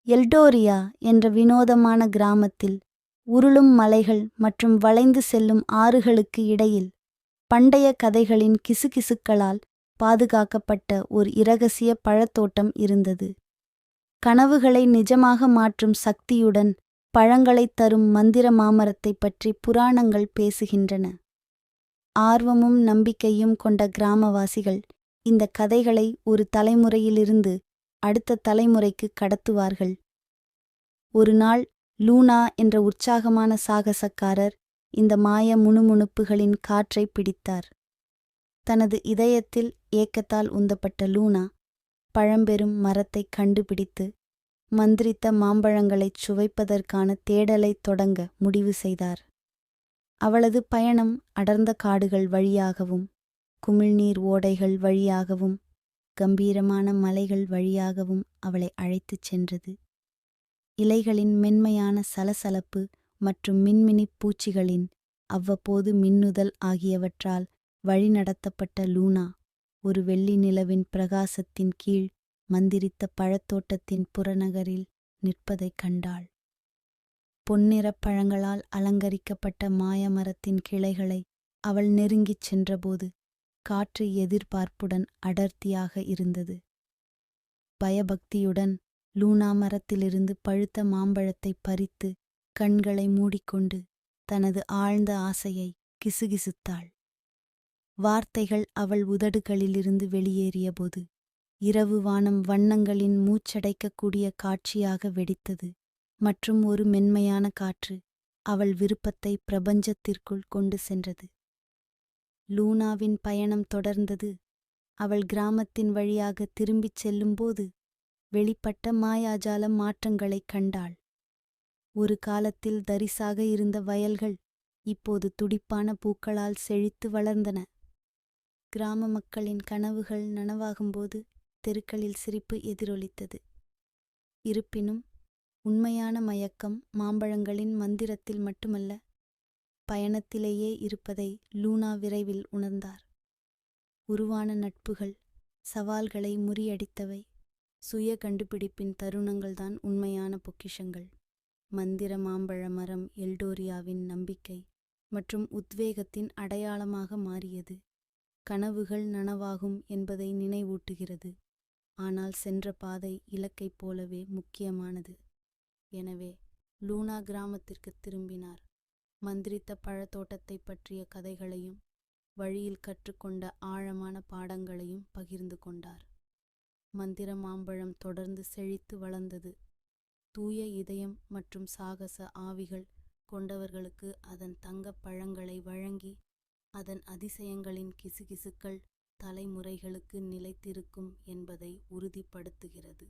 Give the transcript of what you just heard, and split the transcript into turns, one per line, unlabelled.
எல்டோரியா என்ற வினோதமான கிராமத்தில் உருளும் மலைகள் மற்றும் வளைந்து செல்லும் ஆறுகளுக்கு இடையில் பண்டைய கதைகளின் கிசுகிசுக்களால் பாதுகாக்கப்பட்ட ஒரு இரகசிய பழத்தோட்டம் இருந்தது. கனவுகளை நிஜமாக மாற்றும் சக்தியுடன் பழங்களைத் தரும் மந்திர மாமரத்தைப் பற்றி புராணங்கள் பேசுகின்றன. ஆர்வமும் நம்பிக்கையும் கொண்ட கிராமவாசிகள் இந்த கதைகளை ஒரு தலைமுறையிலிருந்து அடுத்த தலைமுறைக்கு கடத்துவார்கள். ஒரு நாள் லூனா என்ற உற்சாகமான சாகசக்காரர் இந்த மாய முணுமுணுப்புகளின் காற்றை பிடித்தார். தனது இதயத்தில் ஏக்கத்தால் உந்தப்பட்ட லூனா பழம்பெரும் மரத்தை கண்டுபிடித்து மந்திரித்த மாம்பழங்களைச் சுவைப்பதற்கான தேடலைத் தொடங்க முடிவு செய்தார். அவளது பயணம் அடர்ந்த காடுகள் வழியாகவும் குமிழ்நீர் ஓடைகள் வழியாகவும் கம்பீரமான மலைகள் வழியாகவும் அவளை அழைத்துச் சென்றது. இலைகளின் மென்மையான சலசலப்பு மற்றும் மின்மினிப் பூச்சிகளின் அவ்வப்போது மின்னுதல் ஆகியவற்றால் வழிநடத்தப்பட்ட லூனா ஒரு வெள்ளி நிலவின் பிரகாசத்தின் கீழ் மந்திரித்த பழத்தோட்டத்தின் புறநகரில் நிற்பதைக் கண்டாள். பொன்னிறப் பழங்களால் அலங்கரிக்கப்பட்ட மாயமரத்தின் கிளைகளை அவள் நெருங்கிச் சென்றபோது காற்று எதிர்பார்ப்புடன் அடர்த்தியாக இருந்தது. பயபக்தியுடன் லூனா மரத்திலிருந்து பழுத்த மாம்பழத்தை பறித்து கண்களை மூடிக்கொண்டு தனது ஆழ்ந்த ஆசையை கிசுகிசுத்தாள். வார்த்தைகள் அவள் உதடுகளிலிருந்து வெளியேறியபோது இரவு வானம் வண்ணங்களின் மூச்சடைக்கக்கூடிய காட்சியாக வெடித்தது மற்றும் ஒரு மென்மையான காற்று அவள் விருப்பத்தை பிரபஞ்சத்திற்குள் கொண்டு சென்றது. லூனாவின் பயணம் தொடர்ந்தது. அவள் கிராமத்தின் வழியாக திரும்பிச் செல்லும்போது வெளிப்பட்ட மாயாஜால மாற்றங்களைக் கண்டாள். ஒரு காலத்தில் தரிசாக இருந்த வயல்கள் இப்போது துடிப்பான பூக்களால் செழித்து வளர்ந்தன. கிராம மக்களின் கனவுகள் நனவாகும்போது தெருக்களில் சிரிப்பு எதிரொலித்தது. இருப்பினும் உண்மையான மயக்கம் மாம்பழங்களின் மந்திரத்தில் மட்டுமல்ல, பயணத்திலேயே இருப்பதை லூனா விரைவில் உணர்ந்தார். உருவான நட்புகள் சவால்களை முறியடித்தவை. சுய கண்டுபிடிப்பின் தருணங்கள்தான் உண்மையான பொக்கிஷங்கள். மந்திர மாம்பழ மரம் எல்டோரியாவின் நம்பிக்கை மற்றும் உத்வேகத்தின் அடையாளமாக மாறியது. கனவுகள் நனவாகும் என்பதை நினைவூட்டுகிறது. ஆனால் சென்ற பாதை இலக்கைப் போலவே முக்கியமானது. எனவே லூனா கிராமத்திற்கு திரும்பினார். மந்திரித்த பழத்தோட்டத்தைப் பற்றிய கதைகளையும் வழியில் கற்றுக்கொண்ட ஆழமான பாடங்களையும் பகிர்ந்து கொண்டார். மந்திர மாம்பழம் தொடர்ந்து செழித்து வளர்ந்தது. தூய இதயம் மற்றும் சாகச ஆவிகள் கொண்டவர்களுக்கு அதன் தங்கப் பழங்களை வழங்கி அதன் அதிசயங்களின் கிசுகிசுக்கள் தலைமுறைகளுக்கு நிலைத்திருக்கும் என்பதை உறுதிப்படுத்துகிறது.